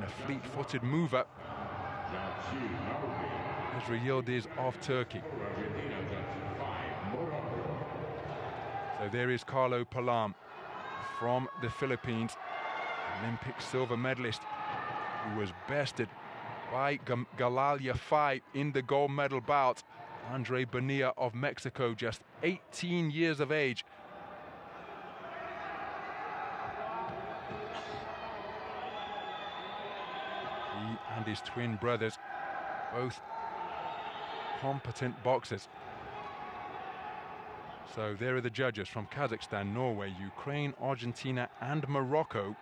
a fleet-footed mover. Ezra Yildiz of Turkey. So there is Carlo Paalam from the Philippines, Olympic silver medalist, who was bested by Galalia Fai in the gold medal bout. Andrey Bonilla of Mexico, just 18 years of age. He and his twin brothers, both competent boxers. So there are the judges from Kazakhstan, Norway, Ukraine, Argentina and Morocco.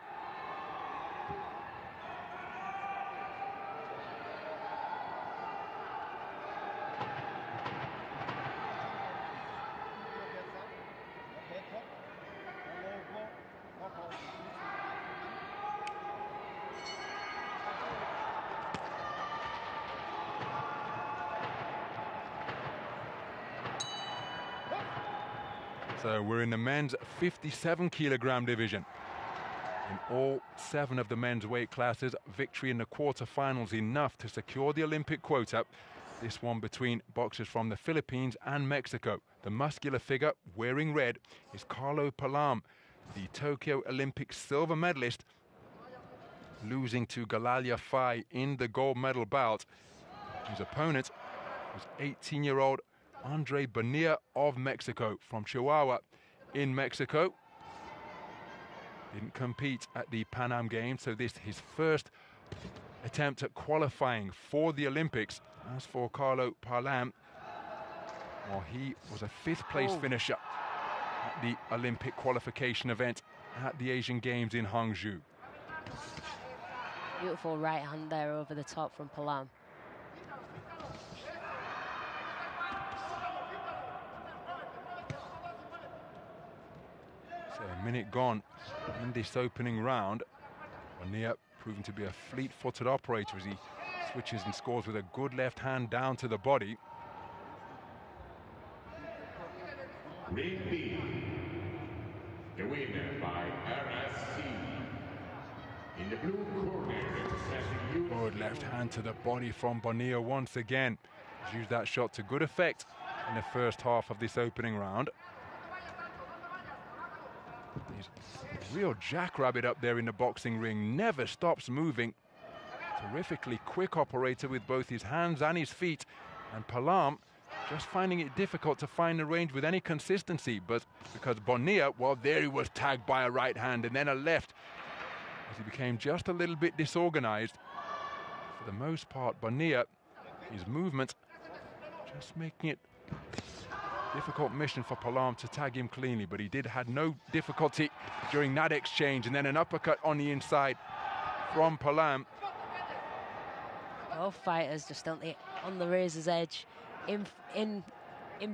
So we're in the men's 57 kilogram division. In all 7 of the men's weight classes, victory in the quarterfinals enough to secure the Olympic quota. This one between boxers from the Philippines and Mexico. The muscular figure wearing red is Carlo Paalam, the Tokyo Olympic silver medalist, losing to Galalia Fai in the gold medal bout. His opponent was 18-year-old Andrey Bonilla of Mexico, from Chihuahua in Mexico. Didn't compete at the Pan Am Games, so this is his first attempt at qualifying for the Olympics. As for Carlo Paalam, well, he was a 5th place finisher at the Olympic qualification event at the Asian Games in Hangzhou. Beautiful right hand there over the top from Paalam. So a minute gone in this opening round. Bonilla proving to be a fleet-footed operator as he switches and scores with a good left hand down to the body. Ring B, the winner by RSC. In the blue corner, representing good left hand to the body from Bonilla once again. He's used that shot to good effect in the first half of this opening round. He's a real jackrabbit up there in the boxing ring, never stops moving. Terrifically quick operator with both his hands and his feet. And Paalam just finding it difficult to find the range with any consistency, but because Bonilla, well, there he was tagged by a right hand and then a left, as he became just a little bit disorganized. For the most part, Bonilla, his movement, just making it difficult mission for Paalam to tag him cleanly, but he had no difficulty during that exchange, and then an uppercut on the inside from Paalam. Both fighters just on the razor's edge, in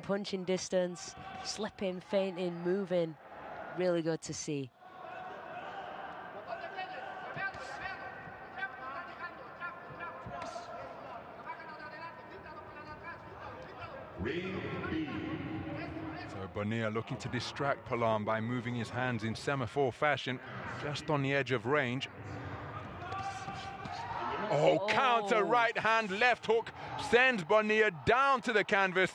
punching distance, slipping, feinting, moving. Really good to see. So Bonilla looking to distract Paalam by moving his hands in semaphore fashion, just on the edge of range. Oh, counter right hand, left hook, sends Bonilla down to the canvas.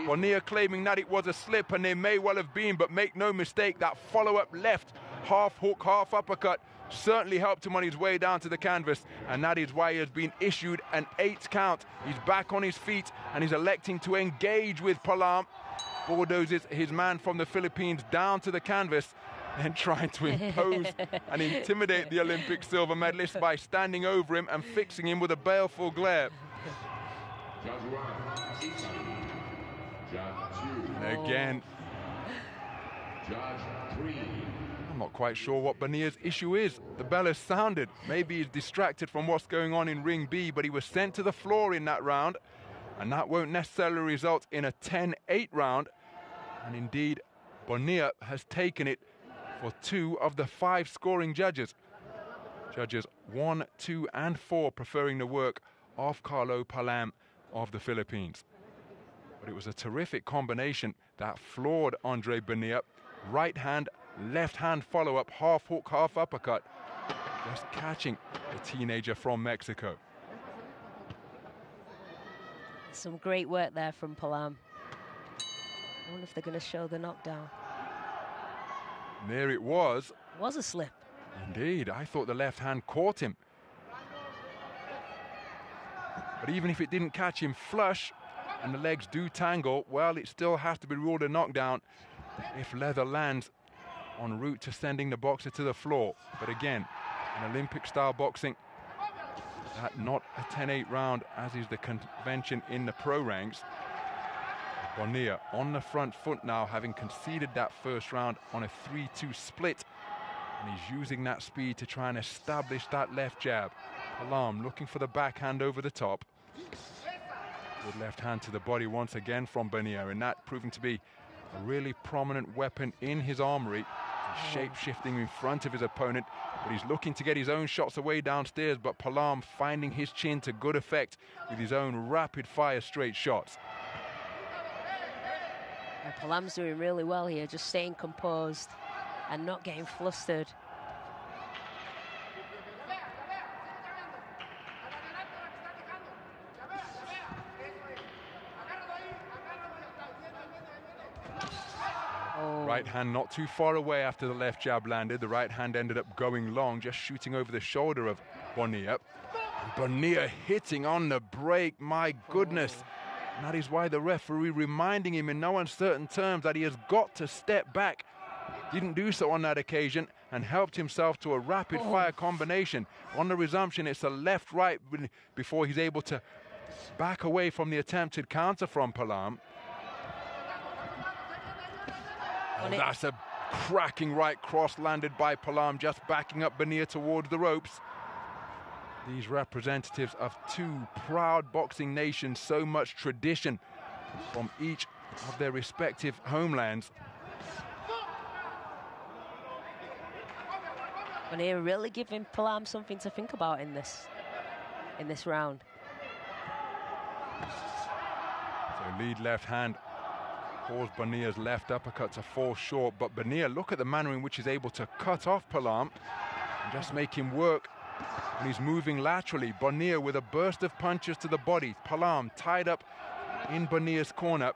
Bonilla claiming that it was a slip, and they may well have been, but make no mistake, that follow-up left, half hook, half uppercut, certainly helped him on his way down to the canvas, and that is why he has been issued an 8 count. He's back on his feet, and he's electing to engage with Paalam. Bulldozes his man from the Philippines down to the canvas, and trying to impose and intimidate the Olympic silver medalist by standing over him and fixing him with a baleful glare. And again, I'm not quite sure what Bonilla's issue is. The bell has sounded. Maybe he's distracted from what's going on in ring B, but he was sent to the floor in that round, and that won't necessarily result in a 10-8 round. And indeed, Bonilla has taken it for 2 of the 5 scoring judges. Judges 1, 2 and 4 preferring the work of Carlo Paalam of the Philippines. But it was a terrific combination that floored Andrey Bonilla. Right hand, left hand follow-up, half hook, half uppercut. just catching the teenager from Mexico. Some great work there from Paalam. I wonder if they're going to show the knockdown. And there it was. Was a slip. Indeed, I thought the left hand caught him. But even if it didn't catch him flush and the legs do tangle, well, it still has to be ruled a knockdown if leather lands en route to sending the boxer to the floor. But again, in Olympic-style boxing, that not a 10-8 round, as is the convention in the pro ranks. Bonilla on the front foot now, having conceded that first round on a 3-2 split. And he's using that speed to try and establish that left jab. Paalam looking for the backhand over the top. Good left hand to the body once again from Bonilla, and that proving to be a really prominent weapon in his armory. Shape-shifting in front of his opponent, but he's looking to get his own shots away downstairs, but Paalam finding his chin to good effect with his own rapid-fire straight shots. And Paalam's doing really well here, just staying composed and not getting flustered. Right hand not too far away after the left jab landed. The right hand ended up going long, just shooting over the shoulder of Bonilla. Bonilla hitting on the break, my goodness. And that is why the referee reminding him in no uncertain terms that he has got to step back. Didn't do so on that occasion and helped himself to a rapid fire combination. On the resumption, it's a left-right before he's able to back away from the attempted counter from Paalam. Oh, that's a cracking right cross landed by Paalam, just backing up Bonilla towards the ropes. These representatives of two proud boxing nations, so much tradition from each of their respective homelands. Bonilla really giving Paalam something to think about in this round. So lead left hand caused Bonilla's left uppercut to fall short, but Bonilla, look at the manner in which he's able to cut off Paalam and just make him work. And he's moving laterally. Bonilla with a burst of punches to the body. Paalam tied up in Bonilla's corner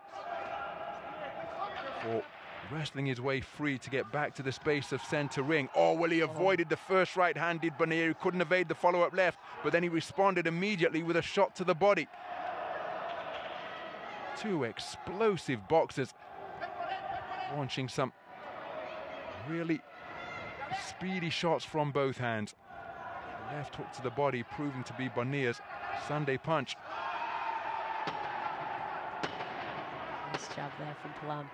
for wrestling his way free to get back to the space of center ring. Oh, well, he avoided the first right hand, did Bonilla. He couldn't evade the follow-up left, but then he responded immediately with a shot to the body. Two explosive boxers launching some really speedy shots from both hands. Left hook to the body proving to be Bonilla's Sunday punch. Nice jab there from Paalam.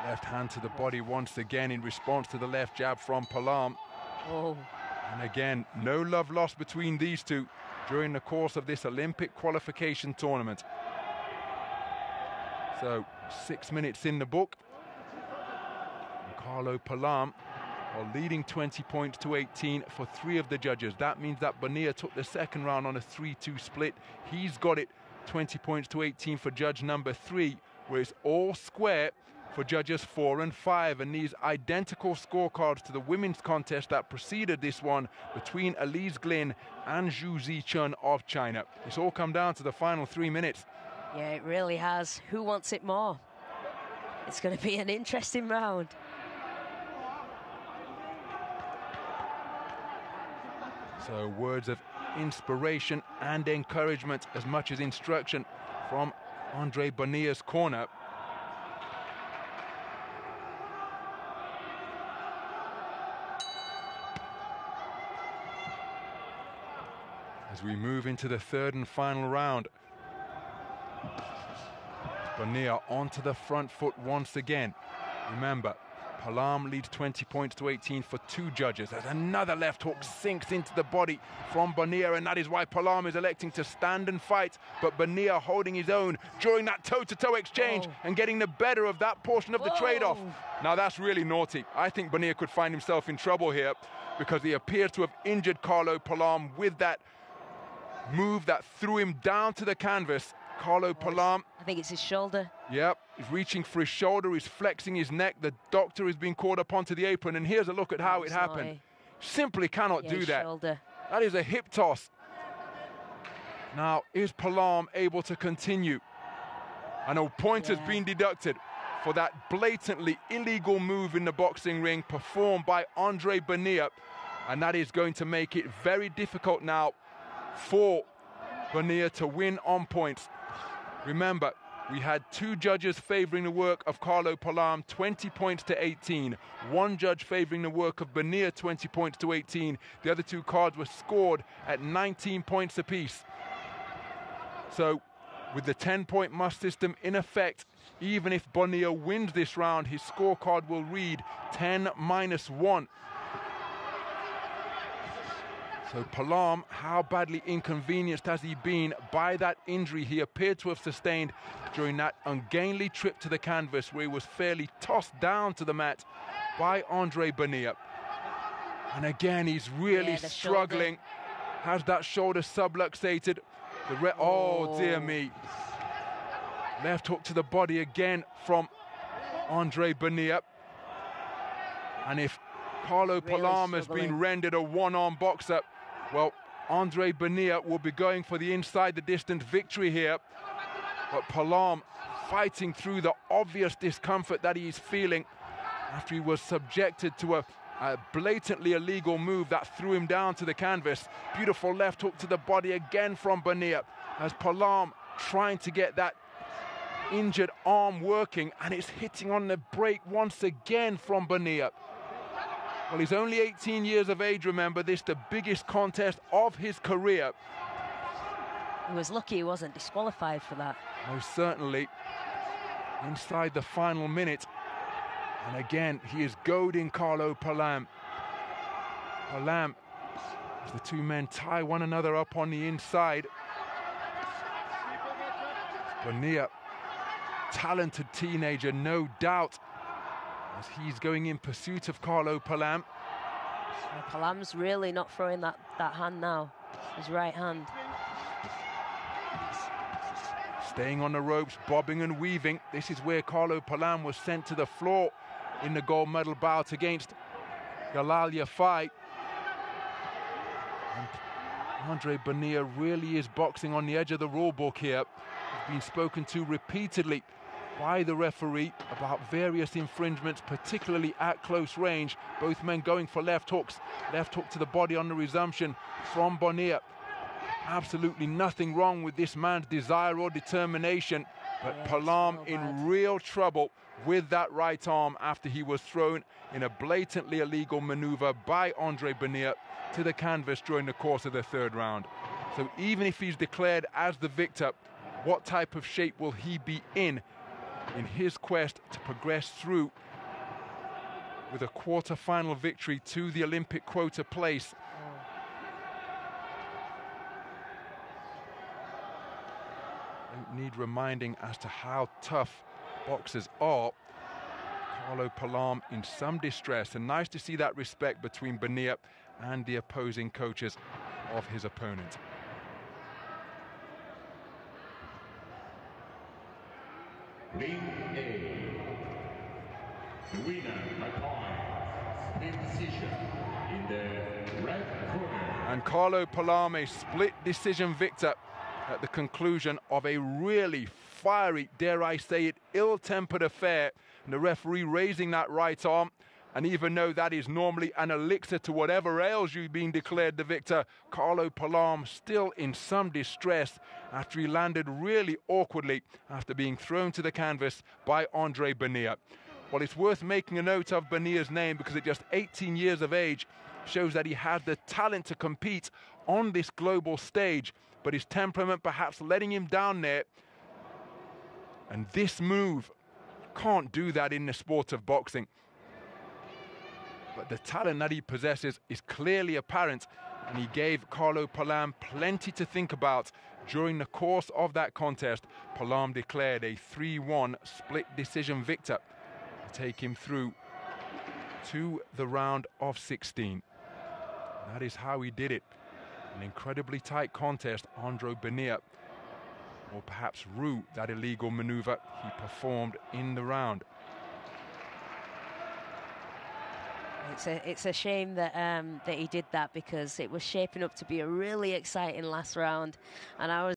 Left hand to the body once again in response to the left jab from Paalam. Oh. And again, no love lost between these two during the course of this Olympic qualification tournament. So 6 minutes in the book. And Carlo Paalam are leading 20 points to 18 for 3 of the judges. That means that Bonilla took the second round on a 3-2 split. He's got it 20 points to 18 for judge number 3, where it's all square for judges 4 and 5. And these identical scorecards to the women's contest that preceded this one between Elise Glynn and Zhu Zichun of China. It's all come down to the final 3 minutes. Yeah, it really has. Who wants it more? It's going to be an interesting round. So words of inspiration and encouragement as much as instruction from Andrey Bonilla's corner. As we move into the third and final round, Bonilla onto the front foot once again. Remember, Paalam leads 20 points to 18 for 2 judges. As another left hook sinks into the body from Bonilla, and that is why Paalam is electing to stand and fight, but Bonilla holding his own during that toe-to-toe exchange and getting the better of that portion of the trade-off. Now that's really naughty. I think Bonilla could find himself in trouble here because he appears to have injured Carlo Paalam with that move that threw him down to the canvas. Carlo Paalam. I think it's his shoulder. Yep, he's reaching for his shoulder, he's flexing his neck. The doctor has been called up onto the apron, and here's a look at how it happened. Simply cannot do that. Shoulder. That is a hip toss. Now, is Paalam able to continue? I know points has been deducted for that blatantly illegal move in the boxing ring performed by Andrey Bonilla, and that is going to make it very difficult now for Bonilla to win on points. Remember, we had 2 judges favoring the work of Carlo Paalam, 20 points to 18. 1 judge favoring the work of Bonilla, 20 points to 18. The other 2 cards were scored at 19 points apiece. So, with the 10-point must system in effect, even if Bonilla wins this round, his scorecard will read 10-1. So Paalam, how badly inconvenienced has he been by that injury he appeared to have sustained during that ungainly trip to the canvas, where he was fairly tossed down to the mat by Andrey Bonilla. And again, he's really struggling. Has that shoulder subluxated. Oh, dear me. Left hook to the body again from Andrey Bonilla. And if Carlo Paalam has been rendered a one-arm boxer, well, Andrey Bonilla will be going for the inside the distance victory here. But Paalam fighting through the obvious discomfort that he's feeling after he was subjected to a blatantly illegal move that threw him down to the canvas. Beautiful left hook to the body again from Bonilla, as Paalam trying to get that injured arm working, and it's hitting on the break once again from Bonilla. Well, he's only 18 years of age, remember, this the biggest contest of his career. He was lucky he wasn't disqualified for that. Most certainly. Inside the final minute. And again, he is goading Carlo Paalam. Paalam, as the 2 men tie one another up on the inside. Bonilla, talented teenager, no doubt, as he's going in pursuit of Carlo Paalam. Paalam's really not throwing that hand now, his right hand. Staying on the ropes, bobbing and weaving. This is where Carlo Paalam was sent to the floor in the gold medal bout against Galalia fight. And Andrey Bonilla really is boxing on the edge of the rule book here. He's been spoken to repeatedly by the referee about various infringements, particularly at close range. Both men going for left hooks. Left hook to the body on the resumption from Bonilla. Absolutely nothing wrong with this man's desire or determination, but Paalam in real trouble with that right arm after he was thrown in a blatantly illegal maneuver by Andrey Bonilla to the canvas during the course of the 3rd round. So even if he's declared as the victor, what type of shape will he be in his quest to progress through with a quarter-final victory to the Olympic quota place? Don't need reminding as to how tough boxers are. Carlo Paalam in some distress, and nice to see that respect between Bonilla and the opposing coaches of his opponent. Ring A. The winner by point, split decision in the red corner. And Carlo Paalam, a split decision victor at the conclusion of a really fiery, dare I say it, ill-tempered affair. And the referee raising that right arm, and even though that is normally an elixir to whatever ails you being declared the victor, Carlo Paalam still in some distress after he landed really awkwardly after being thrown to the canvas by Andrey Bonilla. Well, it's worth making a note of Bonilla's name because at just 18 years of age shows that he has the talent to compete on this global stage, but his temperament perhaps letting him down there. And this move, can't do that in the sport of boxing. But the talent that he possesses is clearly apparent, and he gave Carlo Paalam plenty to think about during the course of that contest. Paalam declared a 3-1 split decision victor to take him through to the round of 16. That is how he did it. An incredibly tight contest. Andrey Bonilla or perhaps root that illegal maneuver he performed in the round. It's a shame that that he did that, because it was shaping up to be a really exciting last round, and I was